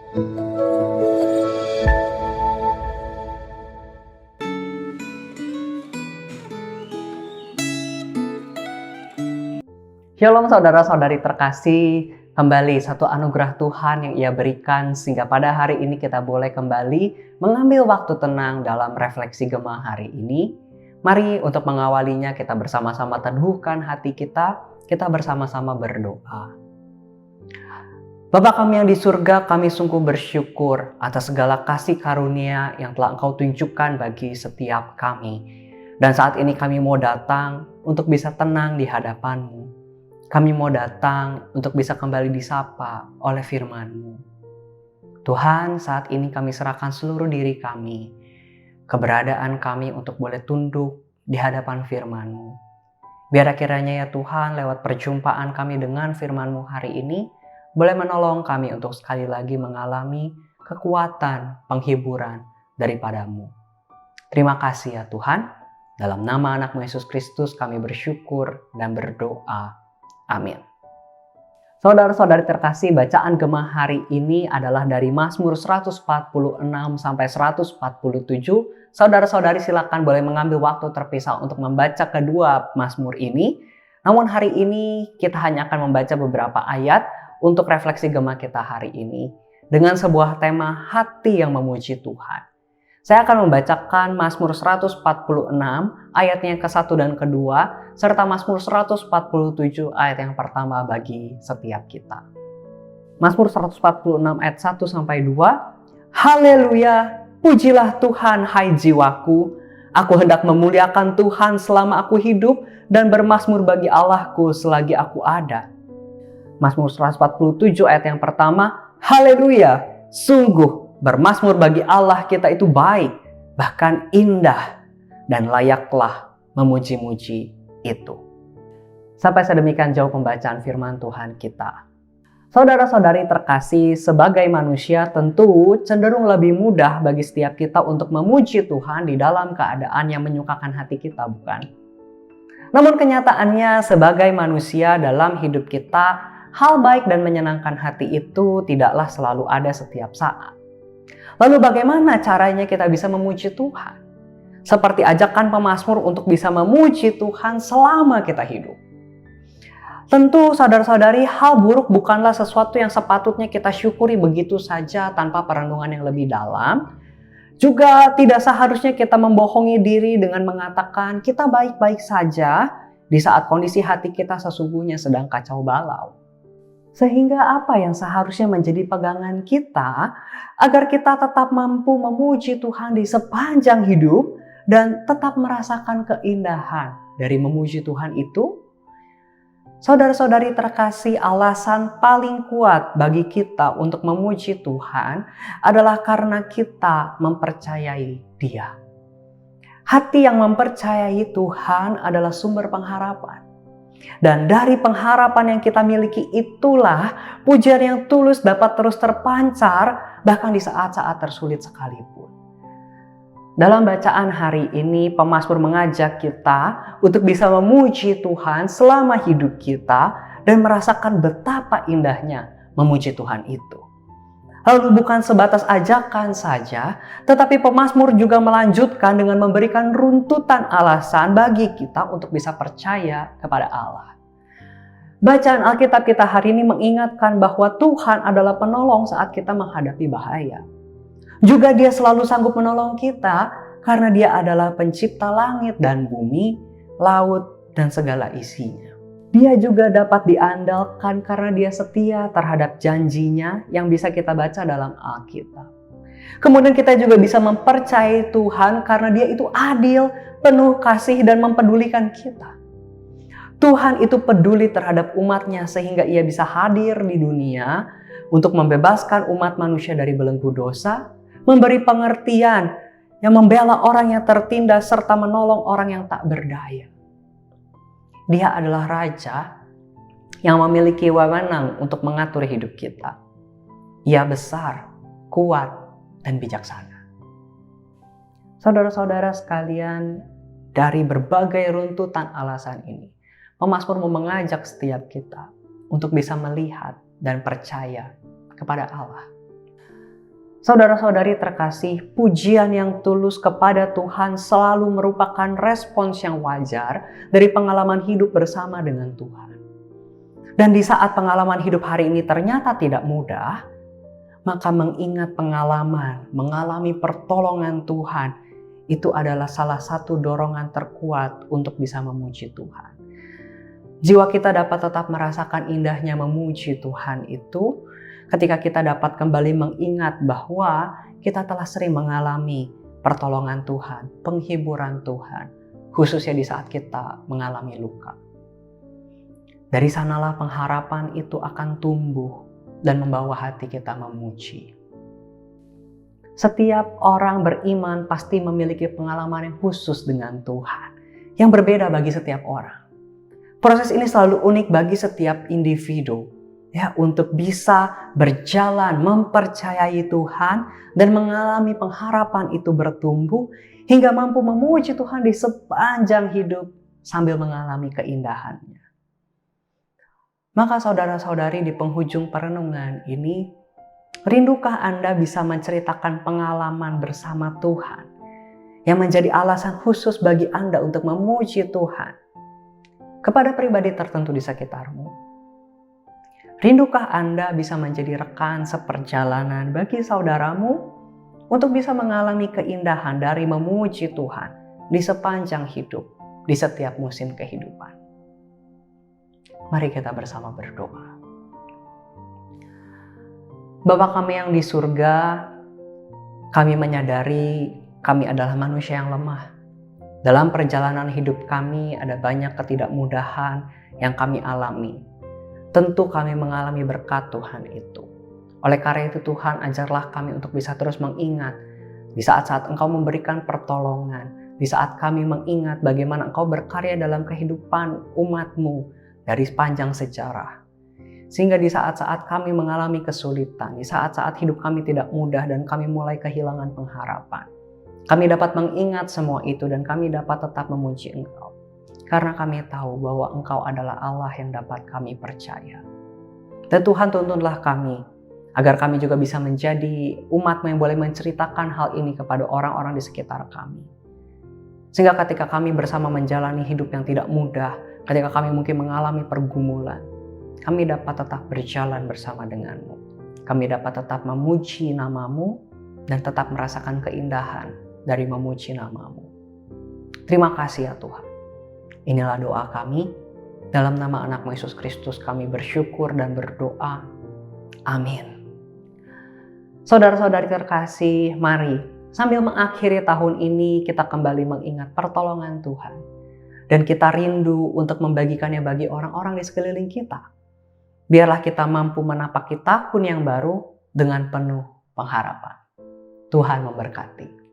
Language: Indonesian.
Shalom saudara-saudari terkasih, kembali satu anugerah Tuhan yang Ia berikan sehingga pada hari ini kita boleh kembali mengambil waktu tenang dalam refleksi Gema hari ini. Mari untuk mengawalinya kita bersama-sama teduhkan hati kita bersama-sama berdoa. Bapa kami yang di surga, kami sungguh bersyukur atas segala kasih karunia yang telah Engkau tunjukkan bagi setiap kami. Dan saat ini kami mau datang untuk bisa tenang di hadapan-Mu. Kami mau datang untuk bisa kembali disapa oleh firman-Mu. Tuhan, saat ini kami serahkan seluruh diri kami, keberadaan kami untuk boleh tunduk di hadapan firman-Mu. Biar kiranya ya Tuhan, lewat perjumpaan kami dengan firman-Mu hari ini, boleh menolong kami untuk sekali lagi mengalami kekuatan, penghiburan daripada-Mu. Terima kasih ya Tuhan, dalam nama anak-Mu Yesus Kristus kami bersyukur dan berdoa. Amin. Saudara-saudari terkasih, bacaan Gema hari ini adalah dari Mazmur 146 sampai 147. Saudara-saudari silakan boleh mengambil waktu terpisah untuk membaca kedua Mazmur ini. Namun hari ini kita hanya akan membaca beberapa ayat untuk refleksi Gema kita hari ini dengan sebuah tema hati yang memuji Tuhan. Saya akan membacakan Mazmur 146 ayatnya yang ke-1 dan ke-2 serta Mazmur 147 ayat yang pertama bagi setiap kita. Mazmur 146 ayat 1 sampai 2. Haleluya, pujilah Tuhan hai jiwaku. Aku hendak memuliakan Tuhan selama aku hidup dan bermazmur bagi Allahku selagi aku ada. Mazmur 147 ayat yang pertama. Haleluya, sungguh bermazmur bagi Allah kita itu baik, bahkan indah, dan layaklah memuji-muji itu. Sampai sedemikian jauh pembacaan firman Tuhan kita. Saudara-saudari terkasih, sebagai manusia tentu cenderung lebih mudah bagi setiap kita untuk memuji Tuhan di dalam keadaan yang menyukakan hati kita, bukan? Namun kenyataannya sebagai manusia dalam hidup kita, hal baik dan menyenangkan hati itu tidaklah selalu ada setiap saat. Lalu bagaimana caranya kita bisa memuji Tuhan? Seperti ajakan pemazmur untuk bisa memuji Tuhan selama kita hidup. Tentu saudara-saudari, hal buruk bukanlah sesuatu yang sepatutnya kita syukuri begitu saja tanpa perenungan yang lebih dalam. Juga tidak seharusnya kita membohongi diri dengan mengatakan kita baik-baik saja di saat kondisi hati kita sesungguhnya sedang kacau balau. Sehingga apa yang seharusnya menjadi pegangan kita agar kita tetap mampu memuji Tuhan di sepanjang hidup dan tetap merasakan keindahan dari memuji Tuhan itu? Saudara-saudari terkasih, alasan paling kuat bagi kita untuk memuji Tuhan adalah karena kita mempercayai Dia. Hati yang mempercayai Tuhan adalah sumber pengharapan. Dan dari pengharapan yang kita miliki itulah pujian yang tulus dapat terus terpancar bahkan di saat-saat tersulit sekalipun. Dalam bacaan hari ini pemazmur mengajak kita untuk bisa memuji Tuhan selama hidup kita dan merasakan betapa indahnya memuji Tuhan itu. Lalu bukan sebatas ajakan saja, tetapi pemazmur juga melanjutkan dengan memberikan runtutan alasan bagi kita untuk bisa percaya kepada Allah. Bacaan Alkitab kita hari ini mengingatkan bahwa Tuhan adalah penolong saat kita menghadapi bahaya. Juga Dia selalu sanggup menolong kita karena Dia adalah pencipta langit dan bumi, laut, dan segala isinya. Dia juga dapat diandalkan karena Dia setia terhadap janjinya yang bisa kita baca dalam Alkitab. Kemudian kita juga bisa mempercayai Tuhan karena Dia itu adil, penuh kasih dan mempedulikan kita. Tuhan itu peduli terhadap umatnya sehingga Ia bisa hadir di dunia untuk membebaskan umat manusia dari belenggu dosa, memberi pengertian yang membela orang yang tertindas serta menolong orang yang tak berdaya. Dia adalah Raja yang memiliki wewenang untuk mengatur hidup kita. Ia besar, kuat, dan bijaksana. Saudara-saudara sekalian, dari berbagai runtutan alasan ini, pemazmur mau mengajak setiap kita untuk bisa melihat dan percaya kepada Allah. Saudara-saudari terkasih, pujian yang tulus kepada Tuhan selalu merupakan respons yang wajar dari pengalaman hidup bersama dengan Tuhan. Dan di saat pengalaman hidup hari ini ternyata tidak mudah, maka mengingat pengalaman, mengalami pertolongan Tuhan, itu adalah salah satu dorongan terkuat untuk bisa memuji Tuhan. Jiwa kita dapat tetap merasakan indahnya memuji Tuhan itu ketika kita dapat kembali mengingat bahwa kita telah sering mengalami pertolongan Tuhan, penghiburan Tuhan, khususnya di saat kita mengalami luka. Dari sanalah pengharapan itu akan tumbuh dan membawa hati kita memuji. Setiap orang beriman pasti memiliki pengalaman yang khusus dengan Tuhan, yang berbeda bagi setiap orang. Proses ini selalu unik bagi setiap individu, ya, untuk bisa berjalan mempercayai Tuhan dan mengalami pengharapan itu bertumbuh hingga mampu memuji Tuhan di sepanjang hidup sambil mengalami keindahannya. Maka saudara-saudari, di penghujung perenungan ini, rindukah Anda bisa menceritakan pengalaman bersama Tuhan yang menjadi alasan khusus bagi Anda untuk memuji Tuhan kepada pribadi tertentu di sekitarmu? Rindukah Anda bisa menjadi rekan seperjalanan bagi saudaramu untuk bisa mengalami keindahan dari memuji Tuhan di sepanjang hidup, di setiap musim kehidupan? Mari kita bersama berdoa. Bapa kami yang di surga, kami menyadari kami adalah manusia yang lemah. Dalam perjalanan hidup kami ada banyak ketidakmudahan yang kami alami. Tentu kami mengalami berkat Tuhan itu. Oleh karena itu Tuhan, ajarlah kami untuk bisa terus mengingat di saat-saat Engkau memberikan pertolongan, di saat kami mengingat bagaimana Engkau berkarya dalam kehidupan umat-Mu dari sepanjang sejarah. Sehingga di saat-saat kami mengalami kesulitan, di saat-saat hidup kami tidak mudah dan kami mulai kehilangan pengharapan, kami dapat mengingat semua itu dan kami dapat tetap memuji Engkau. Karena kami tahu bahwa Engkau adalah Allah yang dapat kami percaya. Dan Tuhan, tuntunlah kami agar kami juga bisa menjadi umat-Mu yang boleh menceritakan hal ini kepada orang-orang di sekitar kami. Sehingga ketika kami bersama menjalani hidup yang tidak mudah, ketika kami mungkin mengalami pergumulan, kami dapat tetap berjalan bersama dengan-Mu. Kami dapat tetap memuji nama-Mu dan tetap merasakan keindahan dari memuji nama-Mu. Terima kasih ya Tuhan. Inilah doa kami. Dalam nama anak-Mu Yesus Kristus kami bersyukur dan berdoa. Amin. Saudara-saudari terkasih, mari sambil mengakhiri tahun ini kita kembali mengingat pertolongan Tuhan. Dan kita rindu untuk membagikannya bagi orang-orang di sekeliling kita. Biarlah kita mampu menapaki tahun yang baru dengan penuh pengharapan. Tuhan memberkati.